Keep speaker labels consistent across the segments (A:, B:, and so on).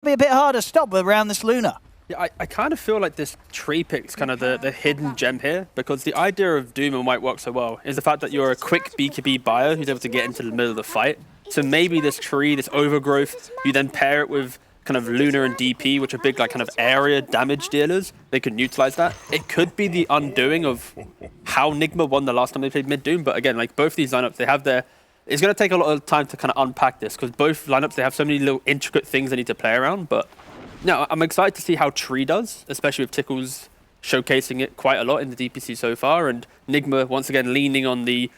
A: be a bit harder to stop around this Luna.
B: Yeah, I kind of feel like this tree pick's kind of the hidden gem here, because the idea of Doom and White work so well is the fact that you're a quick BKB buyer who's able to get into the middle of the fight. So maybe this tree, this overgrowth, you then pair it with kind of Luna and DP, which are big like kind of area damage dealers. They could utilize that. It could be the undoing of how Nigma won the last time they played mid Doom, but again, like both these lineups, they have their... It's going to take a lot of time to kind of unpack this, because both lineups, they have so many little intricate things they need to play around, but no, I'm excited to see how Tree does, especially with Tickles showcasing it quite a lot in the DPC so far, and Nigma once again leaning on the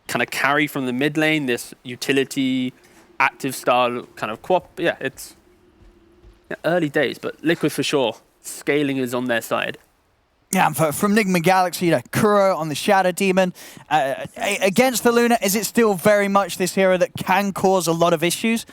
B: kind of carry from the mid lane, this utility, active style kind of quap. Yeah, it's early days, but Liquid for sure. Scaling is on their side.
A: Yeah, from Nigma Galaxy to Kuro on the Shadow Demon. Against the Luna, is it still very much this hero that can cause a lot of issues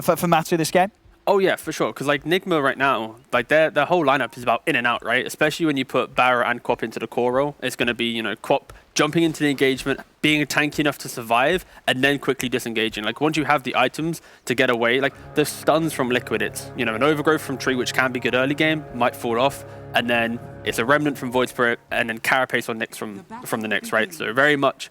A: for Matsu this game?
B: Oh yeah, for sure. Because like Nigma right now, like their whole lineup is about in and out, right? Especially when you put Barra and Quap into the core role. It's going to be, you know, Quap jumping into the engagement, being tanky enough to survive, and then quickly disengaging. Like once you have the items to get away, like the stuns from Liquid, it's, you know, an overgrowth from Tree, which can be good early game, might fall off, and then it's a remnant from Void Spirit, and then Carapace on Nyx from the Nyx, right? So very much,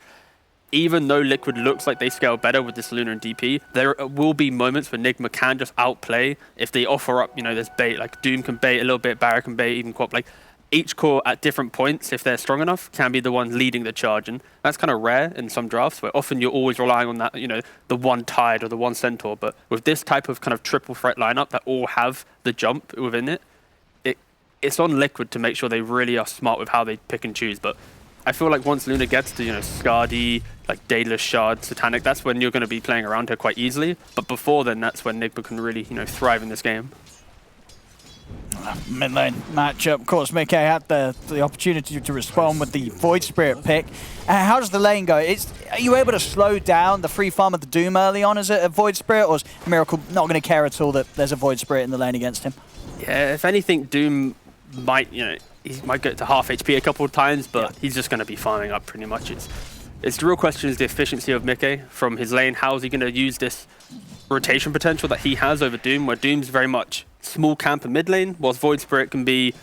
B: even though Liquid looks like they scale better with this Luna and DP, there will be moments where Nigma can just outplay if they offer up, you know, this bait. Like Doom can bait a little bit, Barra can bait, even Quap. Like each core at different points, if they're strong enough, can be the ones leading the charge. And that's kind of rare in some drafts, where often you're always relying on that, you know, the one Tide or the one Centaur. But with this type of kind of triple threat lineup that all have the jump within it, it's on Liquid to make sure they really are smart with how they pick and choose. But I feel like once Luna gets to, you know, Skadi, like Daedalus Shard, Satanic, that's when you're going to be playing around her quite easily. But before then, that's when Nigma can really, you know, thrive in this game.
A: Mid lane matchup. Of course, Mickey had the opportunity to respond with the Void Spirit pick. How does the lane go? Are you able to slow down the free farm of the Doom early on as a Void Spirit, or is Miracle not going to care at all that there's a Void Spirit in the lane against him?
B: Yeah, if anything, Doom might, you know, he might get to half HP a couple of times, but he's just going to be farming up pretty much. It's the real question is the efficiency of Mickey from his lane. How is he going to use this rotation potential that he has over Doom, where Doom's very much small camp and mid lane, whilst Void Spirit can be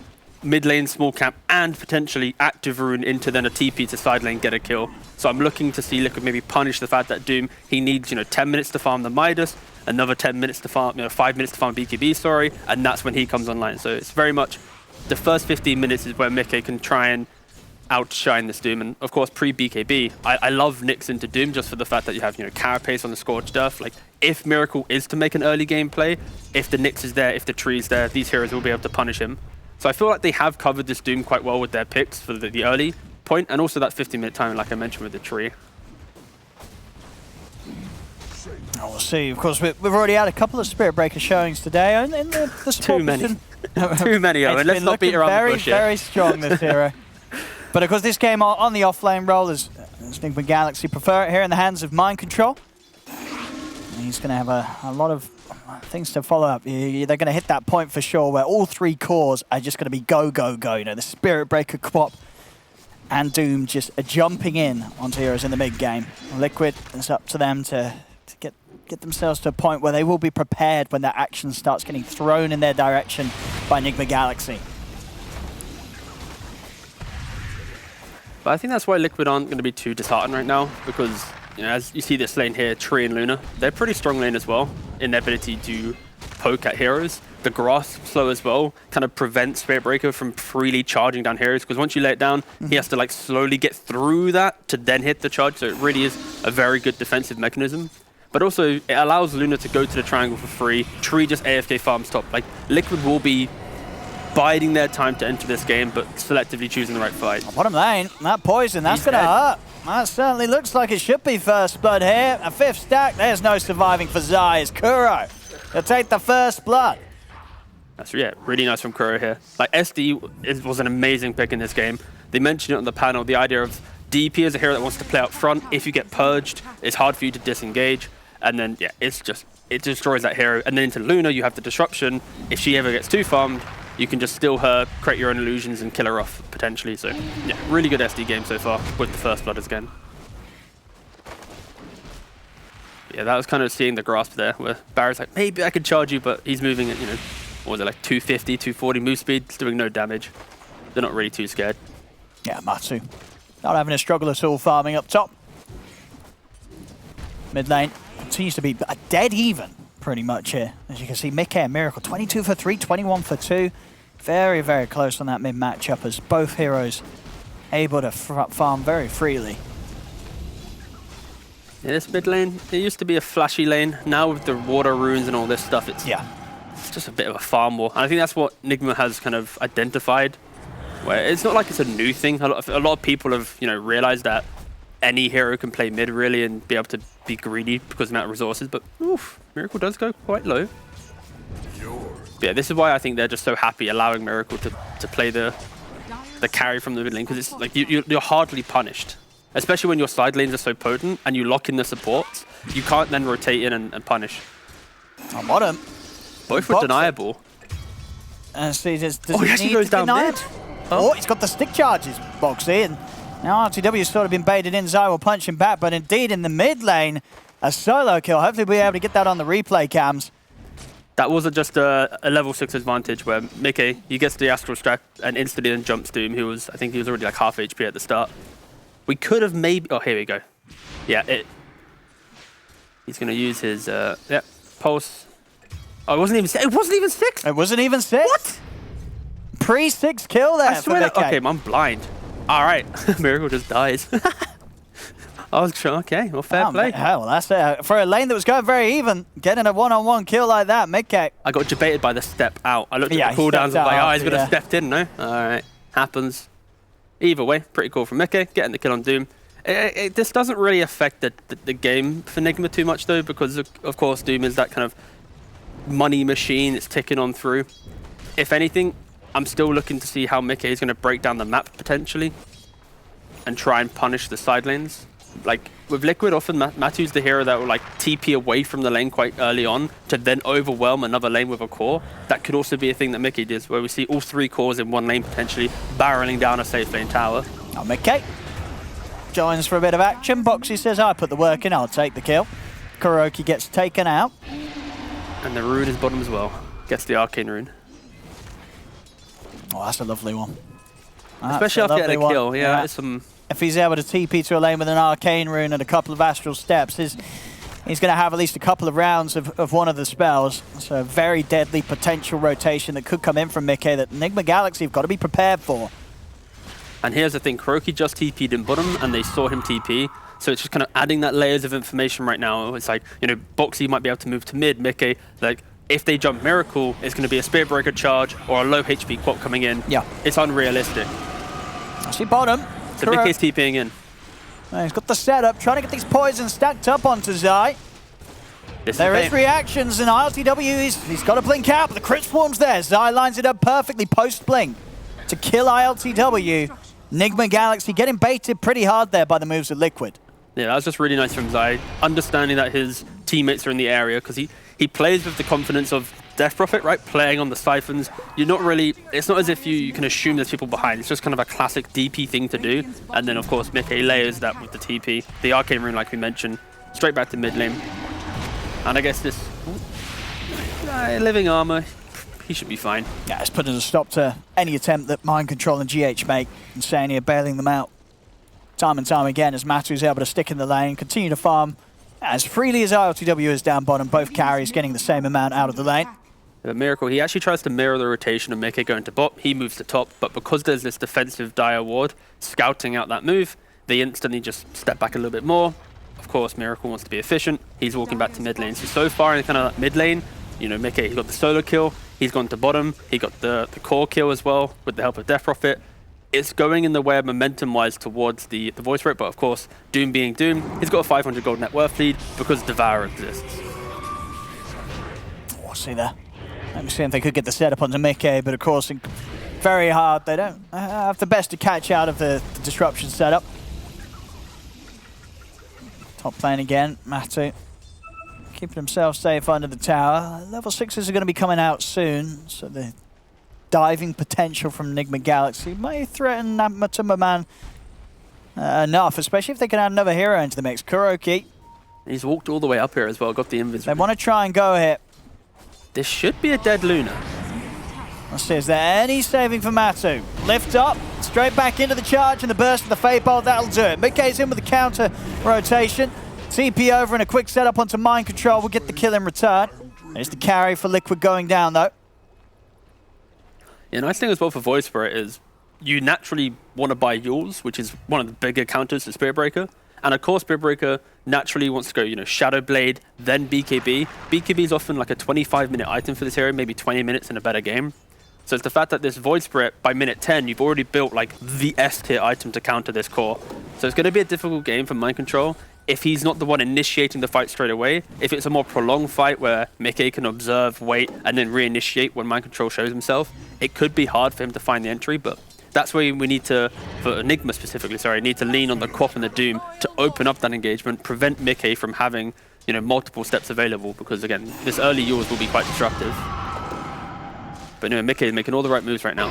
B: mid lane, small camp, and potentially active rune into then a TP to side lane, get a kill. So I'm looking to see Liquid maybe punish the fact that Doom, he needs, you know, 10 minutes to farm the Midas, another 10 minutes to farm, you know, 5 minutes to farm BKB, sorry, and that's when he comes online. So it's very much the first 15 minutes is where Mickey can try and outshine this Doom. And of course, pre-BKB, I love Nyx into Doom just for the fact that you have, you know, Carapace on the Scorched Earth. Like, if Miracle is to make an early game play, if the Nyx is there, if the Tree is there, these heroes will be able to punish him. So I feel like they have covered this Doom quite well with their picks for the early point, and also that 15-minute timing, like I mentioned with the Tree.
A: We'll see. Of course, we've already had a couple of Spirit Breaker showings today, and the support
B: Too many. Too many, Owen. Let's not beat around the bush yet.
A: Very strong, this hero. But of course, this game on the off-lane role is Nigma Galaxy prefer it here in the hands of Mind Control. And he's going to have a lot of things to follow up. They're going to hit that point for sure, where all three cores are just going to be go, go, go. You know, the Spirit Breaker, Quap, and Doom just jumping in onto heroes in the mid game. Liquid, it's up to them to get themselves to a point where they will be prepared when that action starts getting thrown in their direction by Nigma Galaxy.
B: But I think that's why Liquid aren't going to be too disheartened right now, because, you know, as you see this lane here, Tree and Luna, they're pretty strong lane as well in their ability to poke at heroes. The grass slow as well kind of prevents Spirit Breaker from freely charging down heroes, because once you lay it down, he has to like slowly get through that to then hit the charge. So it really is a very good defensive mechanism. But also, it allows Luna to go to the triangle for free. Tree just AFK farms top. Like, Liquid will be biding their time to enter this game, but selectively choosing the right fight.
A: Bottom lane, that poison, that's going to hurt. That certainly looks like it should be first blood here. A fifth stack, there's no surviving for Zai. It's Kuro to take the first blood.
B: That's, yeah, really nice from Kuro here. Like, SD was an amazing pick in this game. They mentioned it on the panel, the idea of DP is a hero that wants to play up front. If you get purged, it's hard for you to disengage. And then, yeah, it destroys that hero. And then into Luna, you have the disruption. If she ever gets too farmed, you can just steal her, create your own illusions, and kill her off, potentially. So, yeah, really good SD game so far with the first blood again. Yeah, that was kind of seeing the grasp there, where Barrett's like, maybe I could charge you, but he's moving at, you know, what was it, like 250, 240 move speed, it's doing no damage. They're not really too scared.
A: Yeah, Matsu not having a struggle at all farming up top. Mid lane continues to be dead even, pretty much here. As you can see, Mickey and Miracle, 22 for 3, 21 for 2. Very, very close on that mid matchup as both heroes able to farm very freely.
B: Yeah, this mid lane, it used to be a flashy lane. Now with the water runes and all this stuff, it's just a bit of a farm war. And I think that's what Nigma has kind of identified. Where it's not like it's a new thing. A lot of people have, you know, realized that any hero can play mid really and be able to be greedy because of the amount of resources. But oof, Miracle does go quite low. But yeah, this is why I think they're just so happy allowing Miracle to play the carry from the mid lane, because it's like you're hardly punished. Especially when your side lanes are so potent and you lock in the supports, you can't then rotate in and punish.
A: On bottom.
B: Both were deniable.
A: See, does
B: he actually goes down mid.
A: Oh, he's got the stick charges, Boxy, and now RTW's sort of been baited in. Zai will punch him back, but indeed in the mid lane, a solo kill. Hopefully we'll be able to get that on the replay cams.
B: That wasn't just a level 6 advantage where Mickey, he gets the Astral Strap and instantly then jumps Doom, who was, I think he was already like half HP at the start. We could have maybe, oh, here we go. Yeah, he's going to use his, pulse. Oh, it wasn't even 6. It wasn't even 6.
A: It wasn't even 6?
B: What?
A: Pre-6 kill there.
B: I swear that, okay, I'm blind. All right, Miracle just dies. I was sure, okay, well, fair play.
A: Hell, that's it. For a lane that was going very even, getting a one-on-one kill like that, mid-kick.
B: I got debated by the step out. I looked at the cooldowns and was like, oh, he's going to stepped in, no? All right, happens. Either way, pretty cool from Mickey, getting the kill on Doom. This doesn't really affect the game for Nigma too much, though, because, of course, Doom is that kind of money machine that's ticking on through. If anything, I'm still looking to see how Mickey is going to break down the map, potentially, and try and punish the side lanes. Like, with Liquid, often Matu's the hero that will, like, TP away from the lane quite early on to then overwhelm another lane with a core. That could also be a thing that Mickey does, where we see all 3 cores in one lane, potentially barreling down a safe lane tower.
A: Oh, Mickey joins for a bit of action. Boxy says, I put the work in, I'll take the kill. Kuroki gets taken out.
B: And the rune is bottom as well. Gets the Arcane rune.
A: Oh, that's a lovely one.
B: Especially after getting a kill. Yeah, it's some...
A: If he's able to TP to a lane with an Arcane rune and a couple of Astral Steps, he's going to have at least a couple of rounds of one of the spells. So a very deadly potential rotation that could come in from Mickey that Nigma Galaxy have got to be prepared for.
B: And here's the thing, Kuroki just TP'd in bottom and they saw him TP. So it's just kind of adding that layers of information right now. It's like, you know, Boxy might be able to move to mid, Mickey, like, if they jump Miracle, it's going to be a Spear Breaker charge or a low HP Quap coming in. Yeah. It's unrealistic.
A: I see bottom.
B: So Mickey's TPing in.
A: He's got the setup, trying to get these poisons stacked up onto Zai. There is reactions, and ILTW, he's got to blink out, but the crit swarm's there. Zai lines it up perfectly post-blink to kill ILTW. Nigma Galaxy getting baited pretty hard there by the moves of Liquid.
B: Yeah, that was just really nice from Zai, understanding that his teammates are in the area, because he plays with the confidence of Death Prophet, right? Playing on the siphons. You're not really, it's not as if you can assume there's people behind. It's just kind of a classic DP thing to do. And then, of course, Mickey layers that with the TP. The Arcane Rune, like we mentioned, straight back to mid lane. And I guess this living armor, he should be fine.
A: Yeah, it's putting a stop to any attempt that Mind Control and GH make. Insane here, bailing them out time and time again as Matu's able to stick in the lane, continue to farm as freely as ILTW is down bottom. Both carries getting the same amount out of the lane.
B: The Miracle, he actually tries to mirror the rotation of Mickey going to bot. He moves to top, but because there's this defensive Dire Ward scouting out that move, they instantly just step back a little bit more. Of course, Miracle wants to be efficient. He's walking back to mid lane. So far in kind of that mid lane, you know, Mickey, he got the solo kill. He's gone to bottom. He got the core kill as well with the help of Death Prophet. It's going in the way of momentum-wise towards the voice rate, but of course, Doom being Doom, he's got a 500 gold net worth lead because Devour exists.
A: Oh, see there. Let me see if they could get the setup onto Mickey, but of course, very hard. They don't have the best to catch out of the disruption setup. Top lane again, Matu. Keeping himself safe under the tower. Level 6s are going to be coming out soon, so the diving potential from Nigma Galaxy may threaten Matumba Man enough, especially if they can add another hero into the mix. Kuroki
B: He's walked all the way up here as well, got the invis.
A: They want to try and go here.
B: This should be a dead Luna.
A: Let's see, is there any saving for Matu? Lift up, straight back into the charge and the burst of the Fate Bolt, that'll do it. Mickey's in with the counter rotation. TP over and a quick setup onto Mind Control will get the kill in return. There's the carry for Liquid going down though.
B: Yeah, nice thing as well for Void Spirit is you naturally want to buy Yules, which is one of the bigger counters to Spirit Breaker. And of course, Spirit Breaker naturally wants to go, you know, Shadow Blade, then BKB. BKB is often like a 25-minute item for this hero, maybe 20 minutes in a better game. So it's the fact that this Void Spirit, by minute 10, you've already built like the S-tier item to counter this core. So it's going to be a difficult game for Mind Control if he's not the one initiating the fight straight away. If it's a more prolonged fight where Mickey can observe, wait, and then reinitiate when Mind Control shows himself, it could be hard for him to find the entry, but that's where we need to, for Nigma specifically, need to lean on the Quap and the Doom to open up that engagement, prevent Mickey from having, you know, multiple steps available, because again, this early yours will be quite disruptive. But anyway, Mickey is making all the right moves right now.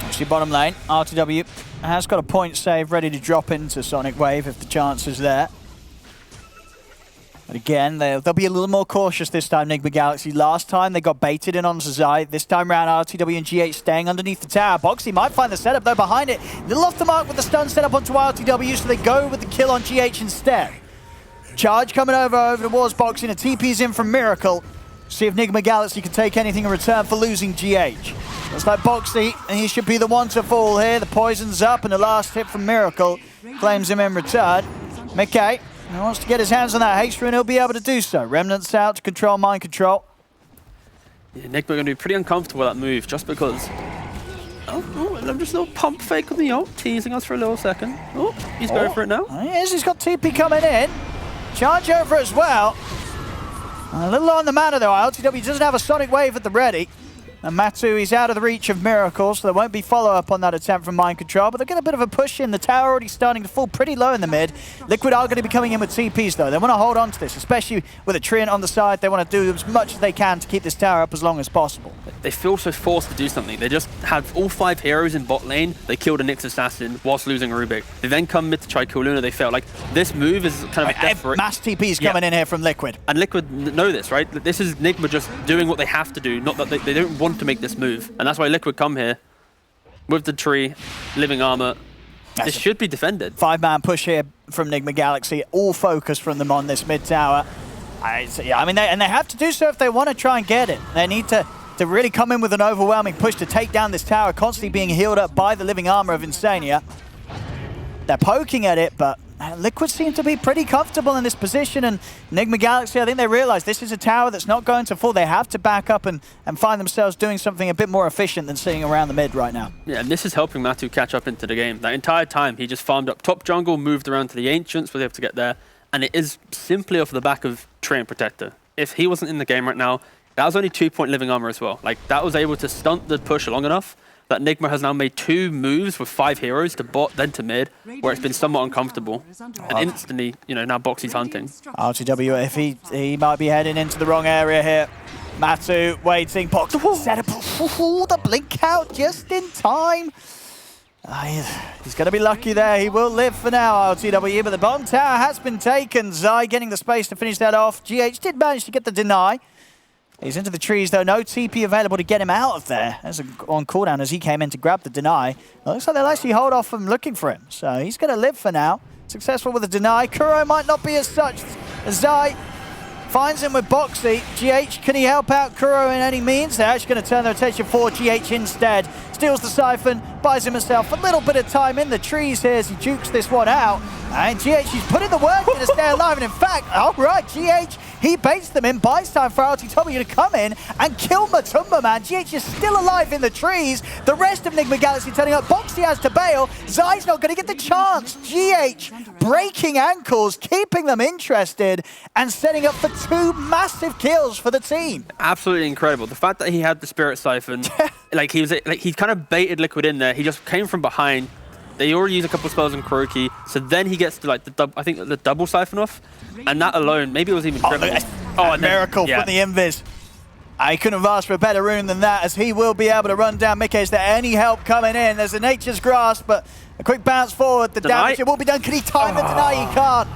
A: Actually, bottom lane, RTW has got a point save ready to drop into Sonic Wave if the chance is there. But again, they'll be a little more cautious this time, Nigma Galaxy. Last time they got baited in on Zai. This time round, RTW and GH staying underneath the tower. Boxy might find the setup though behind it. Little off the mark with the stun setup onto RTW, so they go with the kill on GH instead. Charge coming over towards Boxy, and a TP's in from Miracle. See if Nigma Galaxy can take anything in return for losing GH. Looks like Boxy, and he should be the one to fall here. The poison's up, and the last hit from Miracle claims him in return. Mickey, he wants to get his hands on that haste rune, he'll be able to do so. Remnants out to control Mind Control.
B: Yeah, Nigma going to be pretty uncomfortable with that move, just because... Oh, I'm just a little pump fake on the ult, teasing us for a little second. Oh, he's going for it now.
A: He is, he's got TP coming in. Charge over as well. A little on the mana though, RTW doesn't have a Sonic Wave at the ready. And Matu, he's out of the reach of Miracle, so there won't be follow-up on that attempt from Mind Control, but they'll get a bit of a push in. The tower already starting to fall pretty low in the mid. Liquid are going to be coming in with TPs though. They want to hold on to this, especially with a Treant on the side. They want to do as much as they can to keep this tower up as long as possible.
B: They feel so forced to do something. They just had all 5 heroes in bot lane. They killed a Nyx assassin whilst losing a Rubik. They then come mid to try kill Luna. They fail. Like, this move is kind of a desperate...
A: Mass TPs coming in here from Liquid.
B: And Liquid know this, right? This is Nigma just doing what they have to do, not that they don't want to make this move. And that's why Liquid come here with the tree, living armor. This should be defended.
A: 5-man push here from Nigma Galaxy. All focus from them on this mid tower. I mean, they have to do so if they want to try and get it. They need to really come in with an overwhelming push to take down this tower, constantly being healed up by the living armor of Insania. They're poking at it, but Liquid seem to be pretty comfortable in this position, and Nigma Galaxy, I think they realize this is a tower that's not going to fall. They have to back up and find themselves doing something a bit more efficient than sitting around the mid right now.
B: Yeah, and this is helping Matu catch up into the game. That entire time, he just farmed up top jungle, moved around to the Ancients, was able to get there, and it is simply off the back of Treant Protector. If he wasn't in the game right now, that was only 2-point living armor as well. Like, that was able to stunt the push long enough that Nigma has now made 2 moves with 5 heroes to bot, then to mid, where it's been somewhat uncomfortable. And instantly, you know, now Boxy's hunting.
A: RTW, if he might be heading into the wrong area here. Matu waiting, Box set up. The blink out just in time. He's going to be lucky there. He will live for now, RTW, but the bottom tower has been taken. Zai getting the space to finish that off. GH did manage to get the deny. He's into the trees though, no TP available to get him out of there. That's on cooldown as he came in to grab the deny. It looks like they'll actually hold off from looking for him. So he's going to live for now. Successful with the deny. Kuro might not be as such. Zai finds him with Boxy. GH, can he help out Kuro in any means? They're actually going to turn their attention for GH instead. Steals the Siphon, buys himself a little bit of time in the trees here as he jukes this one out. And GH, he's putting the work in to stay alive. And in fact, all right, GH, he baits them in, buys time for RTW to come in and kill Matumba, man. GH is still alive in the trees. The rest of Nigma Galaxy turning up. Boxy has to bail. Zai's not going to get the chance. GH breaking ankles, keeping them interested, and setting up for 2 massive kills for the team.
B: Absolutely incredible. The fact that he had the Spirit Siphon, he kind of baited Liquid in there. He just came from behind. They already used a couple of spells on Kuroki, so then he gets to like the double Siphon off, and that alone, maybe it was even triple.
A: And Miracle from the Invis. I couldn't have asked for a better rune than that, as he will be able to run down Mickey. Is there any help coming in? There's a Nature's Grasp, but a quick bounce forward. The damage, it will be done. Can he time the deny? He can't.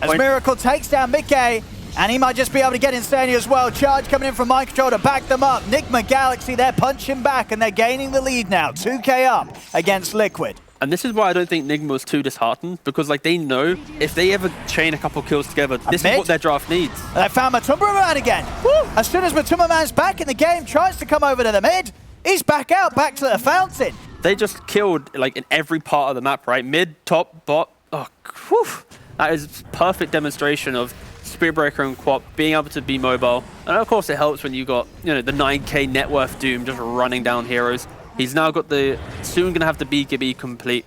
A: As Miracle takes down Mickey, and he might just be able to get Insania as well. Charge coming in from Mind Control to back them up. Nigma Galaxy, they're punching back, and they're gaining the lead now. 2K up against Liquid.
B: And this is why I don't think Nigma was too disheartened, because like they know if they ever chain a couple kills together, this is what their draft needs.
A: And they found Matumba Man again. Woo! As soon as Matumba Man's back in the game, tries to come over to the mid, he's back out, back to the fountain.
B: They just killed like in every part of the map, right? Mid, top, bot. Oh, whew. That is perfect demonstration of Spiritbreaker and Quap being able to be mobile. And of course it helps when you got, you know, the 9k net worth Doom just running down heroes. He's now got the, soon going to have the BKB complete.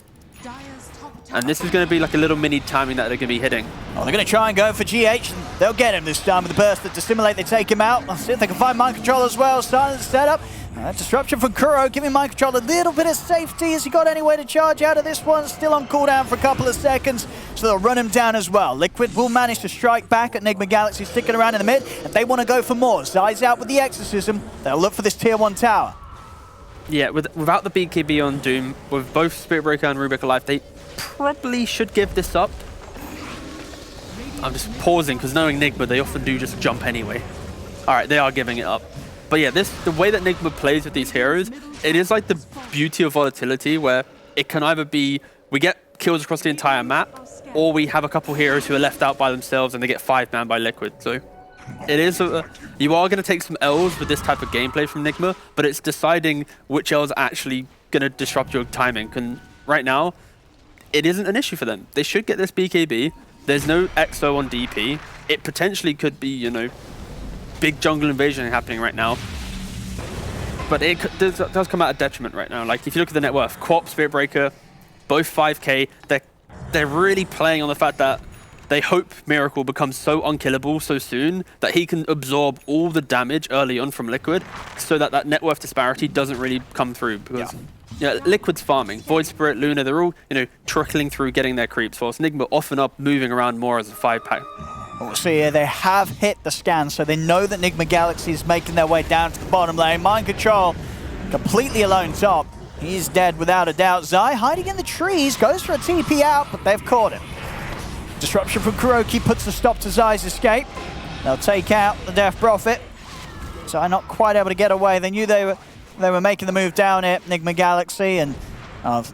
B: And this is going to be like a little mini timing that they're going to be hitting.
A: Oh, they're going to try and go for GH. And they'll get him this time with the burst that Dissimulate. They take him out. Let's see if they can find Mind Control as well. Silence setup. Disruption from Kuro, giving Mind Control a little bit of safety. Has he got any way to charge out of this one? Still on cooldown for a couple of seconds, so they'll run him down as well. Liquid will manage to strike back at Nigma Galaxy, sticking around in the mid, and they want to go for more. Zai's out with the Exorcism. They'll look for this tier 1 tower.
B: Yeah, without the BKB on Doom, with both Spiritbreaker and Rubik alive, they probably should give this up. I'm just pausing, because knowing Nigma, they often do just jump anyway. All right, they are giving it up. But yeah, the way that Nigma plays with these heroes, it is like the beauty of volatility, where it can either be we get kills across the entire map, or we have a couple heroes who are left out by themselves and they get 5-man by Liquid. So it is you are going to take some L's with this type of gameplay from Nigma, but it's deciding which L's are actually going to disrupt your timing. And right now, it isn't an issue for them. They should get this BKB. There's no XO on DP. It potentially could be, you know, big jungle invasion happening right now. But it does come at a detriment right now. Like, if you look at the net worth, Quap, Spiritbreaker, both 5k, they're really playing on the fact that they hope Miracle becomes so unkillable so soon that he can absorb all the damage early on from Liquid, so that that net worth disparity doesn't really come through. Because Liquid's farming. Void Spirit, Luna, they're all, you know, trickling through getting their creeps, whilst Nigma often up moving around more as a 5-pack.
A: So yeah, they have hit the scan, so they know that Nigma Galaxy is making their way down to the bottom lane. Mind Control completely alone top. He's dead without a doubt. Zai hiding in the trees, goes for a TP out, but they've caught him. Disruption from Kuroki puts a stop to Zai's escape. They'll take out the Death Prophet. Zai not quite able to get away. They knew they were making the move down here, Nigma Galaxy, and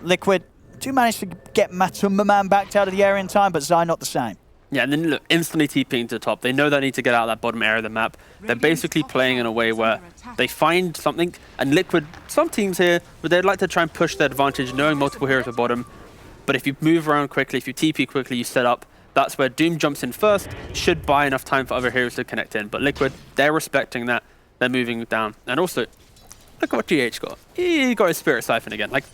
A: Liquid do manage to get Matumba Man backed out of the area in time, but Zai not the same.
B: Yeah, and then look, instantly TPing to the top. They know they need to get out of that bottom area of the map. They're basically playing in a way where they find something, and Liquid, some teams here, but they'd like to try and push their advantage, knowing multiple heroes at bottom. But if you move around quickly, if you TP quickly, you set up, that's where Doom jumps in first, should buy enough time for other heroes to connect in. But Liquid, they're respecting that. They're moving down. And also, look at what GH got. He got his Spirit Siphon again. Like,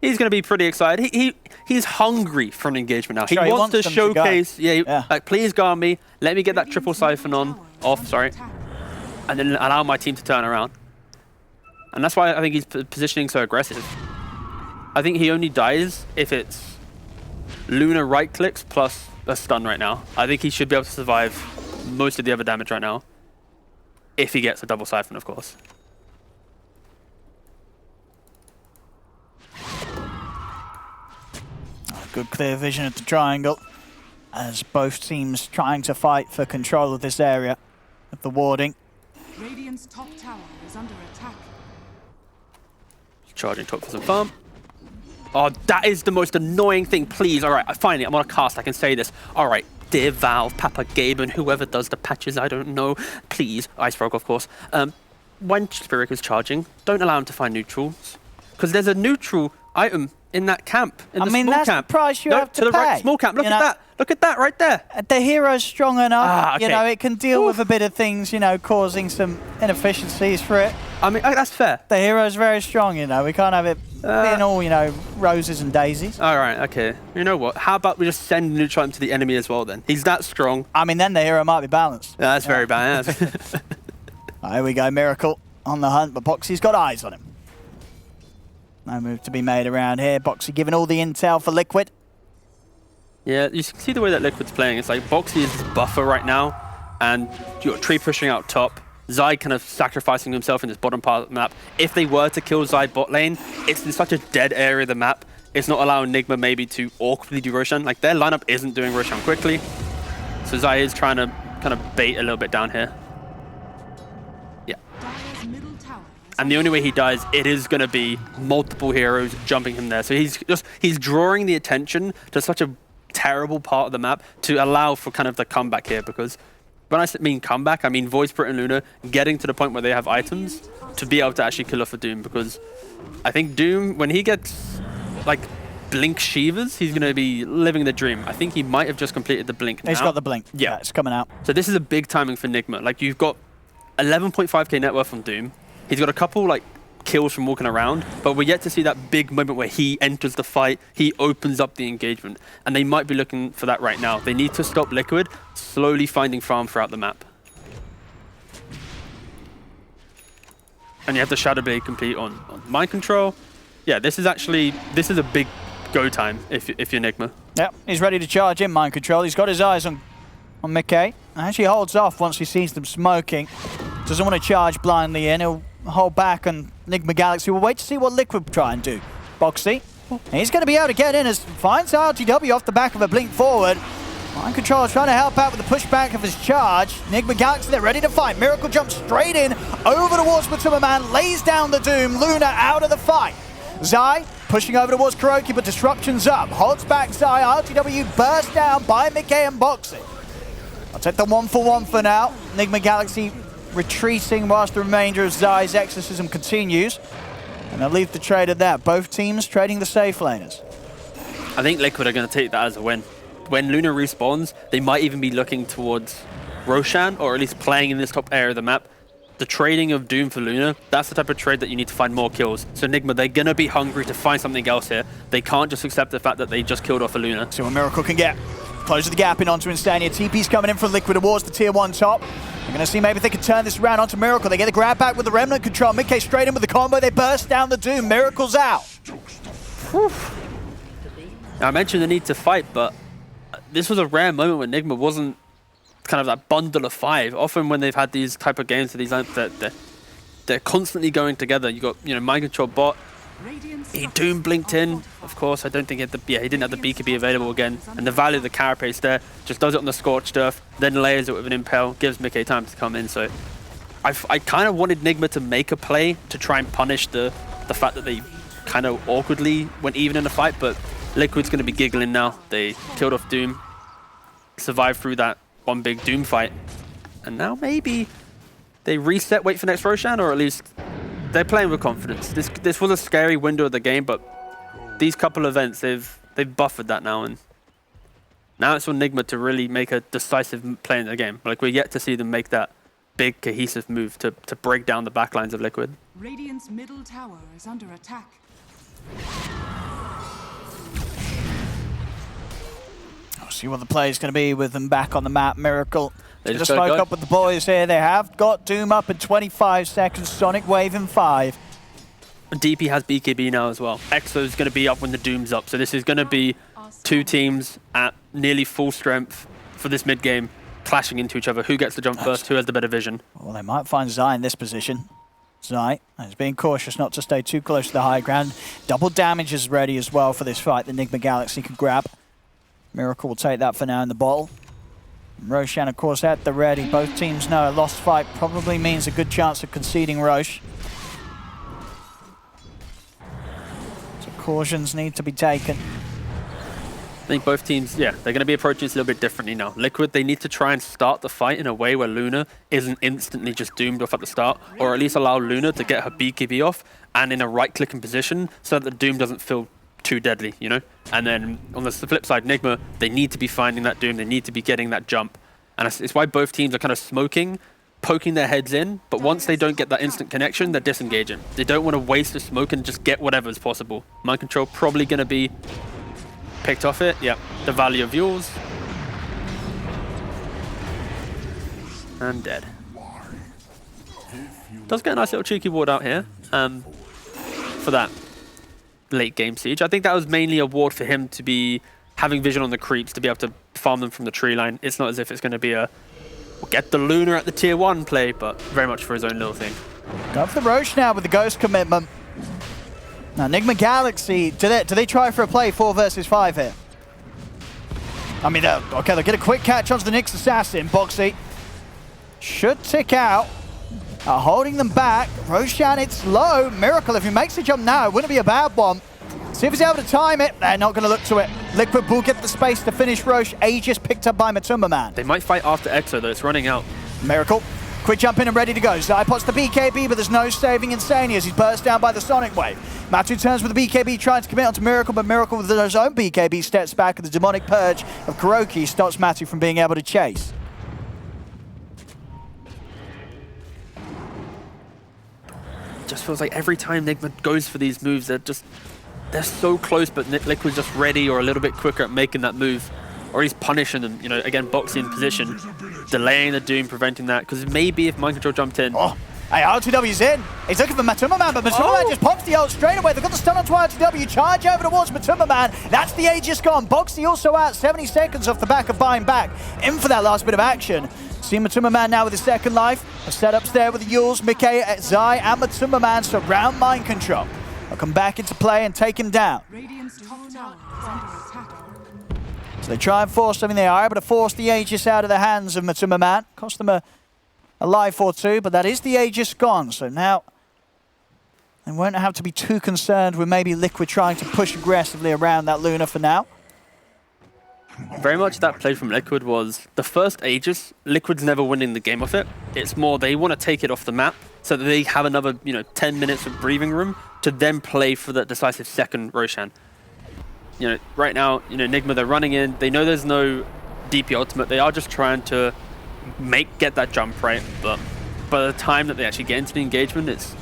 B: he's going to be pretty excited. He's hungry for an engagement now.
A: Sure,
B: he wants to showcase,
A: yeah.
B: like, please guard me. Let me get that triple siphon off, and then allow my team to turn around. And that's why I think he's positioning so aggressive. I think he only dies if it's Luna right clicks plus a stun right now. I think he should be able to survive most of the other damage right now. If he gets a double siphon, of course.
A: Good clear vision of the triangle, as both teams trying to fight for control of this area of the warding.
C: Radiant's top tower is under attack.
B: Charging top for some farm. Oh, that is the most annoying thing. Please, all right, finally, I'm on a cast. I can say this. All right, dear Valve, Papa Gabe, and whoever does the patches, I don't know. Please, Ice Frog, of course. When Spirit is charging, don't allow him to find neutrals, because there's a neutral item in that camp, in the small
A: that's
B: camp.
A: The price you have to
B: the
A: pay.
B: right, small camp. Look at that. Look at that right there.
A: The hero's strong enough.
B: Okay.
A: You know, it can deal with a bit of things, you know, causing some inefficiencies for it.
B: I mean, that's fair.
A: The hero's very strong, you know. We can't have it being all, you know, roses and daisies.
B: All right, okay. You know what? How about we just send neutral item to the enemy as well then? He's that strong.
A: I mean, then the hero might be balanced.
B: Yeah, that's very bad.
A: Here we go, Miracle on the hunt, but Boxy's got eyes on him. No move to be made around here. Boxy giving all the intel for Liquid.
B: Yeah, you can see the way that Liquid's playing. It's like Boxy is this buffer right now, and you've got Tree pushing out top. Zai kind of sacrificing himself in this bottom part of the map. If they were to kill Zai bot lane, it's in such a dead area of the map. It's not allowing Nigma maybe to awkwardly do Roshan. Like, their lineup isn't doing Roshan quickly. So Zai is trying to kind of bait a little bit down here. Yeah.
C: Dire's middle tower is
B: And the only way he dies, it is going to be multiple heroes jumping him there. So he's drawing the attention to such a terrible part of the map to allow for kind of the comeback here, because when I mean comeback, I mean Voice, Brit, and Luna getting to the point where they have items to be able to actually kill off a Doom, because I think Doom, when he gets like Blink Shivers, he's going to be living the dream. I think he might have just completed the Blink now.
A: He's got the blink.
B: Yeah.
A: It's coming out.
B: So this is a big timing for Nigma. Like, you've got 11.5k net worth on Doom. He's got a couple like kills from walking around, but we're yet to see that big moment where he enters the fight, he opens up the engagement, and they might be looking for that right now. They need to stop Liquid slowly finding farm throughout the map. And you have the Shadow Blade complete on Mind Control. Yeah, this is a big go time if you're Nigma.
A: Yep, he's ready to charge in Mind Control. He's got his eyes on Mickey. Actually holds off once he sees them smoking. Doesn't want to charge blindly in. He'll hold back, and Nigma Galaxy will wait to see what Liquid try and do. Boxy, he's going to be able to get in as finds RTW off the back of a blink forward. Mind Control trying to help out with the pushback of his charge. Nigma Galaxy, they're ready to fight. Miracle jumps straight in, over towards Matuma Man, lays down the Doom. Luna out of the fight. Zai pushing over towards Kuroki, but disruption's up. Holds back Zai. RTW burst down by Mickey and Boxy. I'll take the 1-for-1 for now. Nigma Galaxy retreating whilst the remainder of Zai's exorcism continues. And they'll leave the trade at that. Both teams trading the safe laners.
B: I think Liquid are going to take that as a win. When Luna respawns, they might even be looking towards Roshan, or at least playing in this top area of the map. The trading of Doom for Luna, that's the type of trade that you need to find more kills. So Nigma, they're going to be hungry to find something else here. They can't just accept the fact that they just killed off a Luna.
A: See what Miracle can get. Closes the gap in onto Instania. TP's coming in from Liquid towards the tier 1 top. We're going to see maybe if they can turn this around onto Miracle. They get the grab back with the Remnant control. Mickey straight in with the combo. They burst down the Doom. Miracle's out.
B: Whew. Now, I mentioned the need to fight, but this was a rare moment when Nigma wasn't kind of that bundle of 5. Often when they've had these type of games, they're constantly going together. You got, Mind Control bot. He Doom blinked in. Of course, I don't think he didn't have the BKB available again. And the value of the carapace there, just does it on the Scorched Earth, then layers it with an Impale, gives Mickey time to come in. So I kind of wanted Nigma to make a play to try and punish the fact that they kind of awkwardly went even in the fight, but Liquid's going to be giggling now. They killed off Doom, survived through that one big Doom fight, and now maybe they reset, wait for next Roshan, or at least they're playing with confidence. This was a scary window of the game, but these couple of events, they've buffered that now, and now it's on Nigma to really make a decisive play in the game. Like, we're yet to see them make that big cohesive move to break down the backlines of Liquid.
C: Radiant's middle tower is under attack.
A: I'll see what the play is going to be with them back on the map. Miracle.
B: They
A: Just
B: just gotta
A: smoke
B: go.
A: up with the boys here. They have got Doom up in 25 seconds. Sonic Wave in 5.
B: DP has BKB now as well. Exo's going to be up when the Doom's up. So this is going to be two teams at nearly full strength for this mid game, clashing into each other. Who gets to jump first? Who has the better vision?
A: Well, they might find Zai in this position. Zai is being cautious not to stay too close to the high ground. Double damage is ready as well for this fight. The Nigma Galaxy can grab. Miracle will take that for now in the bottle. Roshan, of course, at the ready. Both teams know a lost fight probably means a good chance of conceding Roche. So cautions need to be taken.
B: I think both teams, they're going to be approaching this a little bit differently now. Liquid, they need to try and start the fight in a way where Luna isn't instantly just doomed off at the start, or at least allow Luna to get her BKB off and in a right-clicking position so that the Doom doesn't feel too deadly, And then on the flip side, Nigma, they need to be finding that Doom, they need to be getting that jump. And it's why both teams are kind of smoking, poking their heads in, but once they don't get that instant connection, they're disengaging. They don't want to waste the smoke and just get whatever's possible. Mind Control probably going to be picked off it. Yep, the value of yours. And dead. Does get a nice little cheeky ward out here for that late game siege. I think that was mainly a ward for him to be having vision on the creeps, to be able to farm them from the tree line. It's not as if it's going to be a get the Luna at the tier 1 play, but very much for his own little thing.
A: Go for the Roche now with the Ghost commitment. Now Nigma Galaxy, do they try for a play 4 versus 5 here? I mean, okay, they'll get a quick catch onto the Nyx Assassin. Boxy should tick out. Holding them back. Roshan, it's low. Miracle, if he makes the jump now, it wouldn't be a bad one. See if he's able to time it. They're not going to look to it. Liquid will get the space to finish Roche. Aegis picked up by Matumba Man.
B: They might fight after Exo, though. It's running out.
A: Miracle. Quick jump in and ready to go. Zai pots the BKB, but there's no saving Insania as he's burst down by the Sonic Wave. Matu turns with the BKB, trying to commit onto Miracle, but Miracle with his own BKB steps back, and the demonic purge of Kuroki stops Matu from being able to chase.
B: Just feels like every time Nigma goes for these moves, they're so close, but Liquid's just ready or a little bit quicker at making that move. Or he's punishing them, you know, again, boxing in position, delaying the Doom, preventing that. Because maybe if Mind Control jumped in.
A: Oh, hey, R2W's in. He's looking for Matumba Man, but Matumba Man just pops the ult straight away. They've got the stun onto R2W, charge over towards Matumba Man. That's the Aegis gone. Boxy also out, 70 seconds off the back of buying back. In for that last bit of action. See Matumba Man now with his second life. The setups there with the Yules, Mickey, Zai, and Matumba Man surround Mind Control. They'll come back into play and take him down.
C: Radiant's top tower is under attack.
A: So they try and force something. They are able to force the Aegis out of the hands of Matumba Man. Cost them a life or two, but that is the Aegis gone. So now they won't have to be too concerned with maybe Liquid trying to push aggressively around that Luna for now.
B: Very much that play from Liquid was the first Aegis. Liquid's never winning the game off it. It's more they want to take it off the map so that they have another 10 minutes of breathing room to then play for that decisive second Roshan. Right now, Nigma, they're running in. They know there's no DP ultimate. They are just trying to get that jump, right? But by the time that they actually get into the engagement,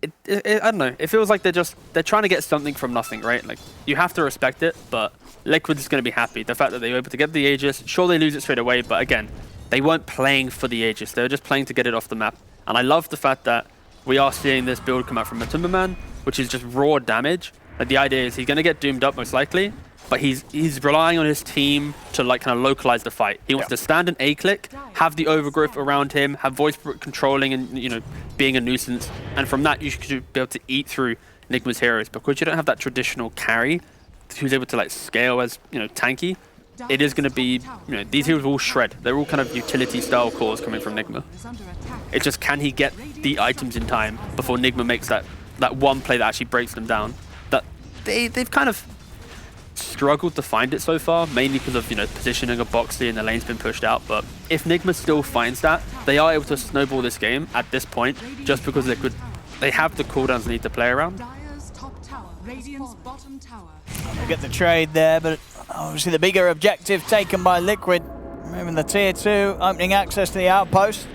B: I don't know. It feels like they're trying to get something from nothing, right? Like, you have to respect it, but Liquid is going to be happy. The fact that they were able to get the Aegis, sure, they lose it straight away, but again, they weren't playing for the Aegis. They were just playing to get it off the map. And I love the fact that we are seeing this build come out from Matumba Man, which is just raw damage. Like, the idea is he's going to get doomed up most likely, but he's relying on his team to kind of localize the fight. He wants to stand an A-click, have the overgrowth around him, have voice controlling and being a nuisance, and from that you should be able to eat through Nigma's heroes. Because you don't have that traditional carry who's able to scale as tanky. It is going to be these heroes will all shred. They're all kind of utility style cores coming from Nigma. It's just, can he get the items in time before Nigma makes that one play that actually breaks them down? That they've kind of struggled to find it so far, mainly because of positioning of Boxy and the lane's been pushed out. But if Nigma still finds that, they are able to snowball this game at this point, just because they have the cooldowns they need to play around.
C: Dire's top tower, Radiant's bottom tower.
A: We'll get the trade there, but obviously the bigger objective taken by Liquid, moving the tier 2, opening access to the outpost.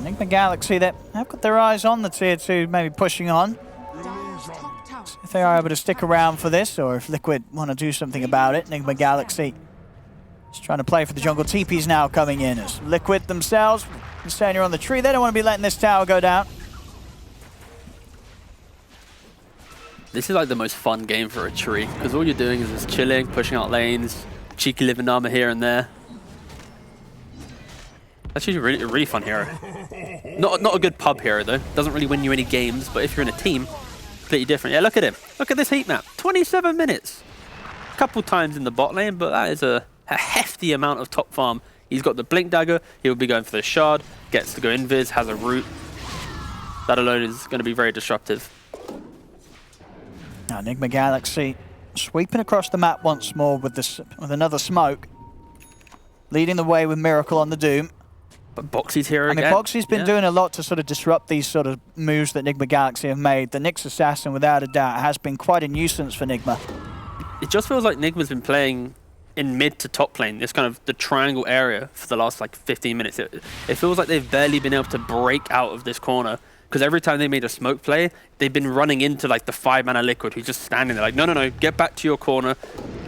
A: Nigma Galaxy, they have got their eyes on the tier 2, maybe pushing on. If they are able to stick around for this, or if Liquid want to do something about it. Nigma Galaxy just trying to play for the jungle. TP's now coming in as Liquid themselves, Insania on the tree. They don't want to be letting this tower go down.
B: This is like the most fun game for a tree, because all you're doing is just chilling, pushing out lanes, cheeky living armor here and there. Actually, a really fun hero. Not a good pub hero though. Doesn't really win you any games, but if you're in a team, completely different. Yeah, look at him. Look at this heat map. 27 minutes. A couple times in the bot lane, but that is a hefty amount of top farm. He's got the blink dagger. He'll be going for the shard. Gets to go invis. Has a root. That alone is going to be very disruptive.
A: Now Nigma Galaxy sweeping across the map once more with another smoke, leading the way with Miracle on the Doom.
B: But Boxy's here again.
A: I mean, Boxy's been doing a lot to sort of disrupt these sort of moves that Nigma Galaxy have made. The Nyx Assassin, without a doubt, has been quite a nuisance for Nigma.
B: It just feels like Nigma's been playing in mid to top lane, this kind of the triangle area for the last 15 minutes. It feels like they've barely been able to break out of this corner, because every time they made a smoke play, they've been running into the 5-mana Liquid who's just standing there no, get back to your corner,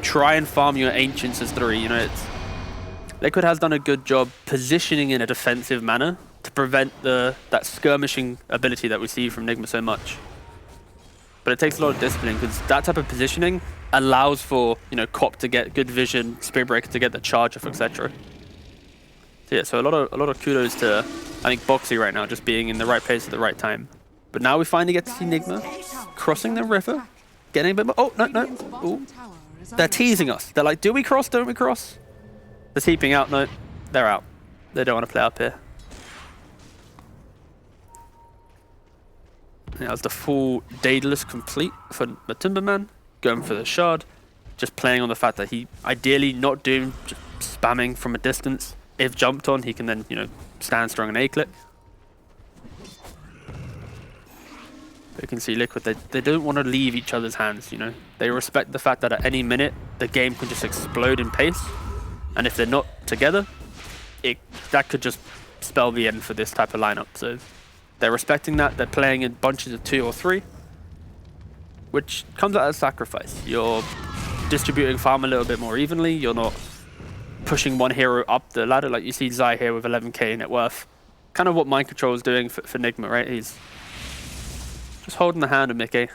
B: try and farm your Ancients as 3. Liquid has done a good job positioning in a defensive manner to prevent that skirmishing ability that we see from Nigma so much. But it takes a lot of discipline, because that type of positioning allows for Cop to get good vision, Spirit Breaker to get the charge off, etc. So yeah, so a lot of kudos to I think Boxy right now, just being in the right place at the right time. But now we finally get to see Nigma crossing the river, getting a bit more. Oh, no.
C: Radiant's
B: Ooh.
C: bottom tower is
B: They're
C: under
B: teasing us. They're like, do we cross? Don't we cross? They're teeping out. No, they're out. They don't want to play up here. Yeah, that's the full Daedalus complete for the Timberman. Going for the shard. Just playing on the fact that he ideally not doing, just spamming from a distance. If jumped on, he can then, you know, stand strong and A-click. You can see Liquid, they don't want to leave each other's hands, you know. They respect the fact that at any minute, the game can just explode in pace. And if they're not together, that could just spell the end for this type of lineup. So they're respecting that. They're playing in bunches of 2 or 3, which comes at a sacrifice. You're distributing farm a little bit more evenly. You're not pushing one hero up the ladder. Like you see Zai here with 11k net worth. Kind of what Mind Control is doing for Nigma, right? He's just holding the hand of Mickey,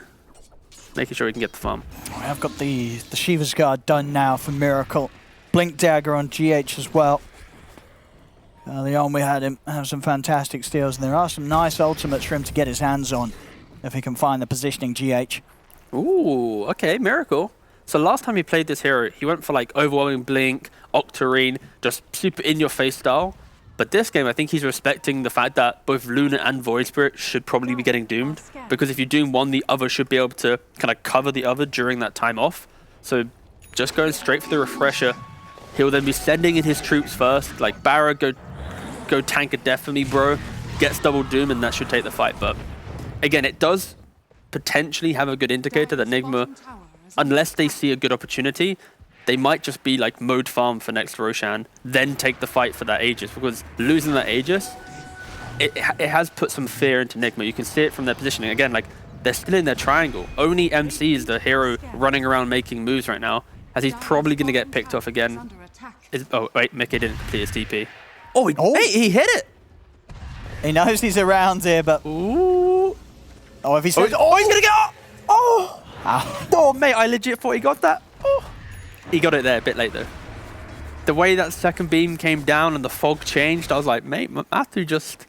B: making sure he can get the farm.
A: I've got the Shiva's Guard done now for Miracle. Blink Dagger on GH as well. Early on we had him have some fantastic steals, and there are some nice ultimates for him to get his hands on if he can find the positioning GH.
B: Ooh, okay, Miracle. So last time he played this hero, he went for like Overwhelming Blink, Octarine, just super in-your-face style. But this game, I think he's respecting the fact that both Luna and Void Spirit should probably be getting doomed. Because if you doom one, the other should be able to kind of cover the other during that time off. So just going straight for the refresher. He'll then be sending in his troops first. Like, Barra, go tank a death for me, bro. Gets double doom, and that should take the fight. But again, it does potentially have a good indicator that Nigma, unless they see a good opportunity, they might just be like mode farm for next Roshan, then take the fight for that Aegis, because losing that Aegis, it has put some fear into Nigma. You can see it from their positioning. Again, like, they're still in their triangle. Only MC is the hero running around making moves right now, as he's probably going to get picked off again. Oh, wait, Mickey didn't complete his TP. Oh, he hit it!
A: He knows he's around here, but...
B: Ooh.
A: Oh, if he says...
B: He's going to get up! Oh! Oh, mate, I legit thought he got that. Oh. He got it there a bit late, though. The way that second beam came down and the fog changed, I was like, mate, Matthew just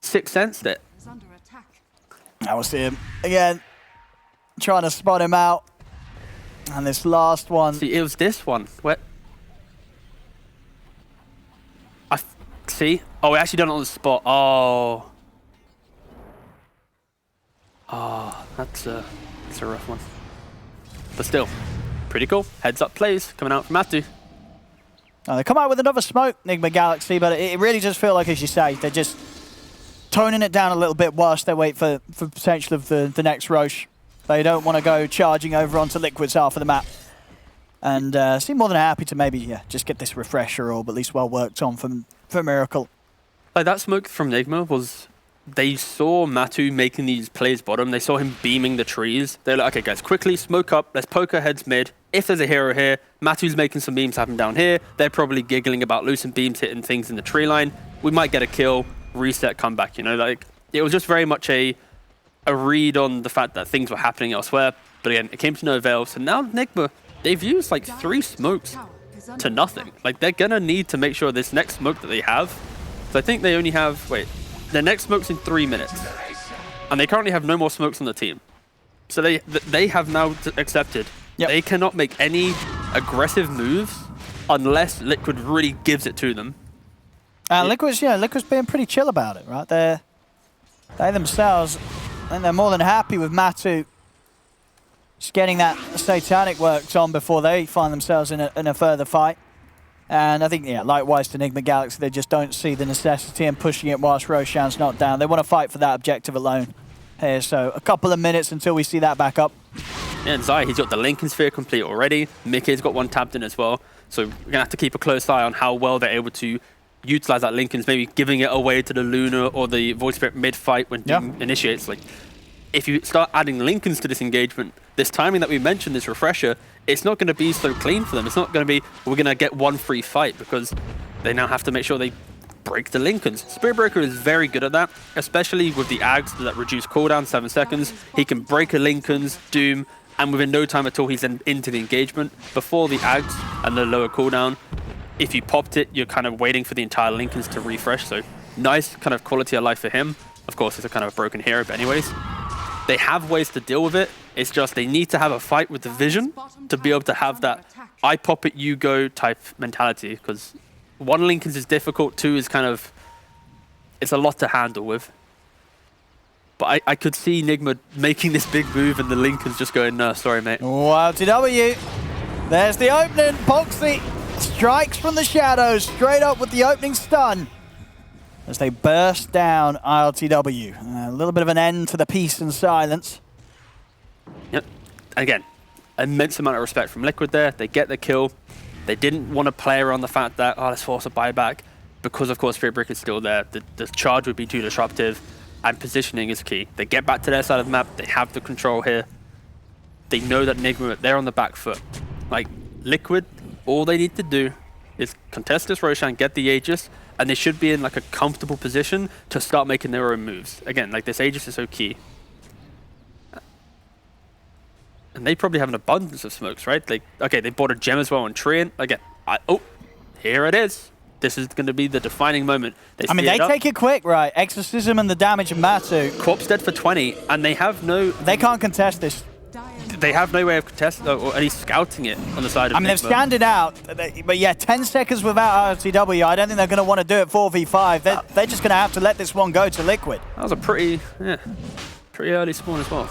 B: sixth sensed it.
A: I will see him again, trying to spot him out. And this last one.
B: See, it was this one. Where... See? Oh, we actually done it on the spot. Oh. Oh, that's a rough one. But still, pretty cool. Heads up plays coming out from Matthew.
A: They come out with another smoke, Nigma Galaxy, but it really does feel like, as you say, they're just toning it down a little bit whilst they wait for potential of the next Roche. They don't want to go charging over onto Liquid's half of the map. And seem more than happy to maybe just get this refresher orb at least well worked on for Miracle.
B: Like, that smoke from Nigma was... They saw Matu making these plays bottom. They saw him beaming the trees. They're like, okay, guys, quickly smoke up. Let's poke our heads mid. If there's a hero here, Matu's making some beams happen down here. They're probably giggling about loosened beams hitting things in the tree line. We might get a kill, reset, come back. You know, like, it was just very much a read on the fact that things were happening elsewhere. But again, it came to no avail. So now Nigma, they've used like 3 smokes to nothing. Like, they're gonna need to make sure this next smoke that they have. So I think they only have, their next smoke's in 3 minutes. And they currently have no more smokes on the team. So they have now accepted they cannot make any aggressive moves unless Liquid really gives it to them. And
A: Liquid's being pretty chill about it, right? They themselves, I think they're more than happy with Matu just getting that Satanic worked on before they find themselves in a further fight. And I think, likewise to Nigma Galaxy, they just don't see the necessity in pushing it whilst Roshan's not down. They want to fight for that objective alone here. So a couple of minutes until we see that back up.
B: Yeah, and Zai, he's got the Lincoln Sphere complete already. Mickey's got one tapped in as well. So we're going to have to keep a close eye on how well they're able to utilize that Lincoln's, maybe giving it away to the Luna or the Void Spirit mid-fight when Doom initiates. Like, if you start adding Lincolns to this engagement, this timing that we mentioned, this refresher, it's not going to be so clean for them. It's not going to be, we're going to get one free fight, because they now have to make sure they break the Lincolns. Spirit Breaker is very good at that, especially with the Ags that reduce cooldown 7 seconds. He can break a Lincoln's, Doom, and within no time at all, he's into the engagement. Before the Ags and the lower cooldown, if you popped it, you're kind of waiting for the entire Lincolns to refresh. So nice kind of quality of life for him. Of course, it's a kind of a broken hero, but anyways. They have ways to deal with it. It's just they need to have a fight with the vision to be able to have that I pop it, you go type mentality. Because one Lincoln's is difficult, two is kind of, it's a lot to handle with. But I could see Nigma making this big move and the Lincoln's just going, no, sorry, mate.
A: WEU. There's the opening. Boxy strikes from the shadows, straight up with the opening stun. As they burst down ILTW. A little bit of an end to the peace and silence.
B: Yep. Again, immense amount of respect from Liquid there. They get the kill. They didn't want to play around the fact that, oh, let's force a buyback. Because, of course, Spirit Brick is still there. The charge would be too disruptive. And positioning is key. They get back to their side of the map. They have the control here. They know that Nigma, they're on the back foot. Like, Liquid, all they need to do is contest this Roshan, get the Aegis, and they should be in like a comfortable position to start making their own moves. Again, like this Aegis is so key. And they probably have an abundance of smokes, right? Like, okay, they bought a gem as well on Treant. Again, oh, here it is. This is going to be the defining moment.
A: I mean, they take it quick, right? Exorcism and the damage of Matu.
B: Corpse dead for 20, and they have no...
A: They can't contest this.
B: They have no way of contesting, or at least scouting it on the side of
A: they've scanned it out, but yeah, 10 seconds without RTW, I don't think they're going to want to do it 4v5. They're just going to have to let this one go to Liquid.
B: That was a pretty early spawn as well.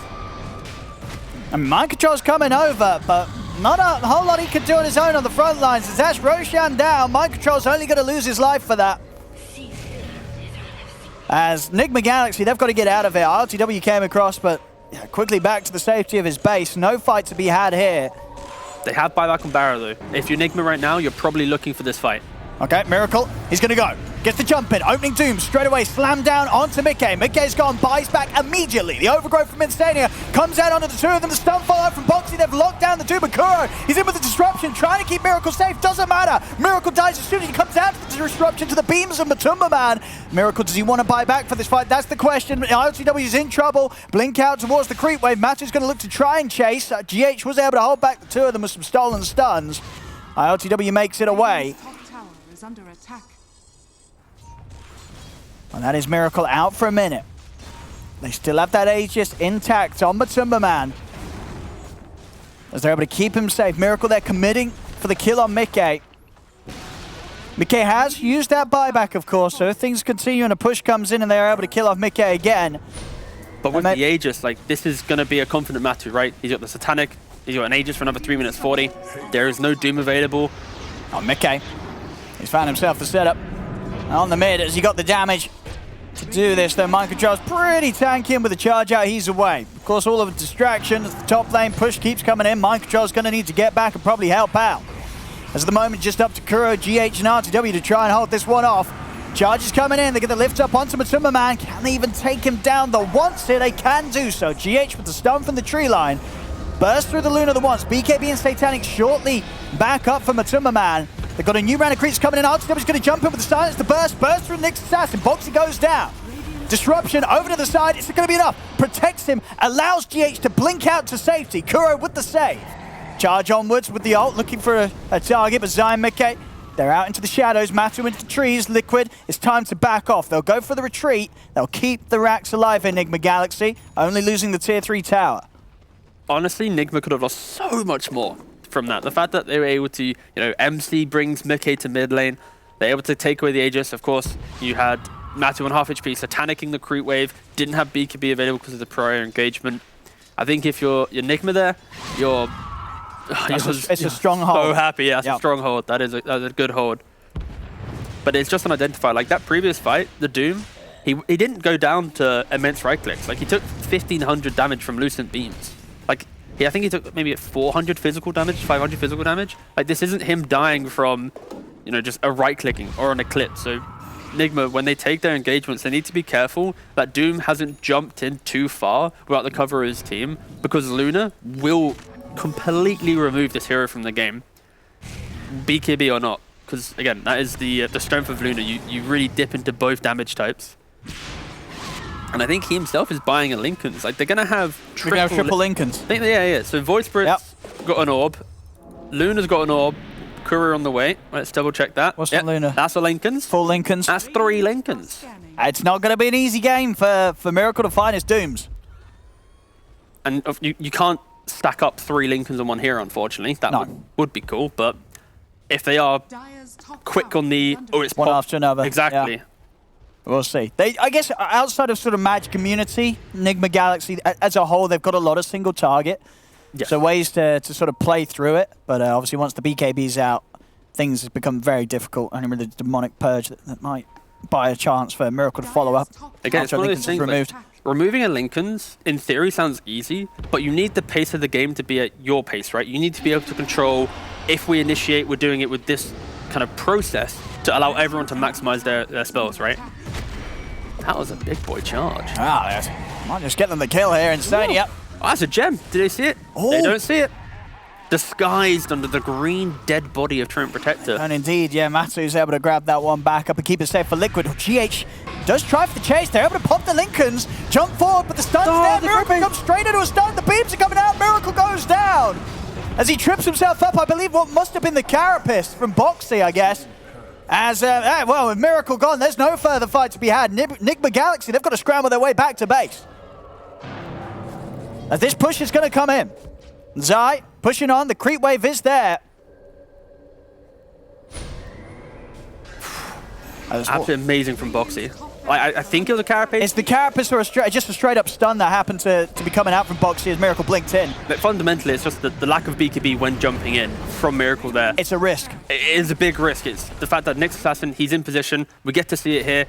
A: I mean, Mind Control's coming over, but not a whole lot he can do on his own on the front lines. As that's Roshan down, Mind Control's only going to lose his life for that. As Nigma Galaxy, they've got to get out of here. RTW came across, but yeah, quickly back to the safety of his base. No fight to be had here.
B: They have buyback on Barrow though. If you're Nigma right now, you're probably looking for this fight.
A: Okay, Miracle, he's going to go. Gets the jump in, opening Doom, straight away, slam down onto Mickey. Mickey's gone, buys back immediately. The overgrowth from Instania comes out onto the two of them. The stun follow from Boxy, they've locked down the Doom. Kuro, he's in with the disruption, trying to keep Miracle safe, doesn't matter. Miracle dies as soon as he comes out to the disruption to the beams of Matumba Man. Miracle, does he want to buy back for this fight? That's the question. ILTW is in trouble. Blink out towards the creep wave. Matu's going to look to try and chase. GH was able to hold back the two of them with some stolen stuns. ILTW makes it away.
C: Under attack.
A: And that is Miracle out for a minute. They still have that Aegis intact on Matumba Man. As they're able to keep him safe. Miracle, they're committing for the kill on Mickey. Mickey has used that buyback, of course, so if things continue and a push comes in and they're able to kill off Mickey again.
B: But with the Aegis, like, this is going to be a confident Matu, right? He's got the Satanic, he's got an Aegis for another 3 minutes 40. There is no Doom available.
A: Oh, Mickey. He's found himself the setup on the mid as he got the damage to do this. Though Mind Control's pretty tanky, and with the charge out, he's away. Of course, all of the distraction as the top lane push keeps coming in. Mind Control's going to need to get back and probably help out. As at the moment, just up to Kuro, GH, and RTW to try and hold this one off. Charge is coming in. They get the lift up onto Matumba Man. Can they even take him down the once here? They can do so. GH with the stun from the tree line. Burst through the Luna the once. BKB and Satanic shortly back up for Matumba Man. They've got a new round of creeps coming in. RTW's going to jump in with the silence. The burst through the next assassin. Boxy goes down. Disruption over to the side. It's going to be enough. Protects him. Allows GH to blink out to safety. Kuro with the save. Charge onwards with the ult. Looking for a target. But Zion Mickey, they're out into the shadows. Matu into the trees. Liquid. It's time to back off. They'll go for the retreat. They'll keep the racks alive, Enigma Galaxy. Only losing the tier 3 tower.
B: Honestly, Nigma could have lost so much more from that. The fact that they were able to, MC brings Mickey to mid lane. They're able to take away the Aegis. Of course, you had Matu on half HP, Satanicing the creep wave. Didn't have BKB available because of the prior engagement. I think if you're Nigma there,
A: it's a strong hold.
B: So happy, yeah, it's a strong hold. That's a good hold. But it's just unidentified. Like that previous fight, the Doom, he didn't go down to immense right clicks. Like he took 1,500 damage from Lucent Beams. Like, I think he took maybe 400 physical damage, 500 physical damage. Like, this isn't him dying from, just a right-clicking or an eclipse. So, Nigma, when they take their engagements, they need to be careful that Doom hasn't jumped in too far without the cover of his team, because Luna will completely remove this hero from the game, BKB or not. Because, again, that is the strength of Luna. You really dip into both damage types. And I think he himself is buying a Lincoln's. Like, they're going to have
A: triple Lincolns.
B: Yeah. So Void Spirit's got an orb. Luna's got an orb. Courier on the way. Let's double check that.
A: What's the Luna?
B: That's a Lincoln's.
A: 4 Lincolns.
B: That's 3 Lincolns.
A: It's not going to be an easy game for Miracle to find his Dooms.
B: And you can't stack up 3 Lincolns and 1 hero, unfortunately. That would be cool, but if they are
C: Dire's top
B: quick
C: tower
B: on the...
C: is under
B: Oh, it's
A: One
B: pop.
A: after another.
B: Exactly.
A: Yeah. We'll see. I guess outside of sort of match community, Nigma Galaxy as a whole, they've got a lot of single target.
B: Yes.
A: So ways to sort of play through it. But obviously once the BKB's out, things have become very difficult. Only with the demonic purge that might buy a chance for Miracle to follow up.
B: Again, it's
A: after
B: one of those
A: Lincoln's
B: things,
A: removed.
B: like, removing a Lincoln's, in theory, sounds easy, but you need the pace of the game to be at your pace, right? You need to be able to control, if we initiate, we're doing it with this kind of process to allow everyone to maximize their spells, right? That was a big boy charge.
A: Might just get them the kill here instead. Yep.
B: Oh, that's a gem. Did they see it?
A: Oh.
B: They don't see it. Disguised under the green dead body of Treant Protector.
A: And indeed, yeah, Matu's able to grab that one back up and keep it safe for Liquid. GH does try for the chase. They're able to pop the Lincolns, jump forward, but the stun's there. Miracle comes straight into a stun. The beams are coming out. Miracle goes down. As he trips himself up, I believe what must have been the carapace from Boxy, I guess. As, well, with Miracle gone, there's no further fight to be had. Nigma Galaxy, they've got to scramble their way back to base. As this push is going to come in. Zai pushing on, the creep wave is there.
B: Absolutely amazing from Boxy. I think it was a carapace.
A: It's the carapace or just a straight up stun that happened to be coming out from Boxy as Miracle blinked in.
B: But fundamentally, it's just the lack of BKB when jumping in from Miracle there.
A: It's a risk.
B: It is a big risk. It's the fact that Nyx Assassin, he's in position. We get to see it here.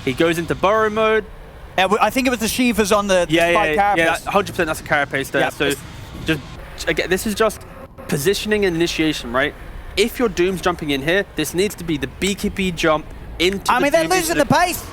B: He goes into burrow mode.
A: Yeah, I think it was the Shivas on the spike carapace.
B: Yeah, 100% that's a carapace there.
A: Yeah,
B: so just again, this is just positioning and initiation, right? If your Doom's jumping in here, this needs to be the BKB jump into
A: I mean, they're losing the pace.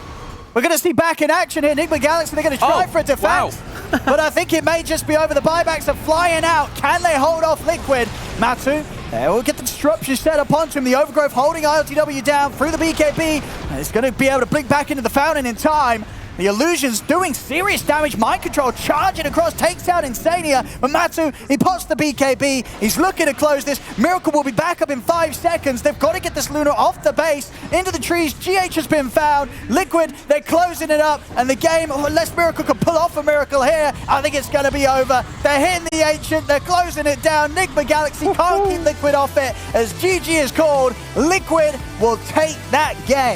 A: We're going to see back in action here. Nigma Galaxy, they're going to try for a defense.
B: Wow.
A: But I think it may just be over. The buybacks are flying out. Can they hold off Liquid? Matu, they will get the disruption set up onto him. The Overgrowth holding ILTW down through the BKB. And it's going to be able to blink back into the fountain in time. The Illusion's doing serious damage. Mind Control charging across, takes out Insania. But Matu, he pots the BKB. He's looking to close this. Miracle will be back up in 5 seconds. They've got to get this Luna off the base, into the trees. GH has been found. Liquid, they're closing it up. And the game, unless Miracle can pull off a miracle here, I think it's going to be over. They're hitting the Ancient. They're closing it down. Nigma Galaxy can't keep Liquid off it. As GG is called, Liquid will take that game.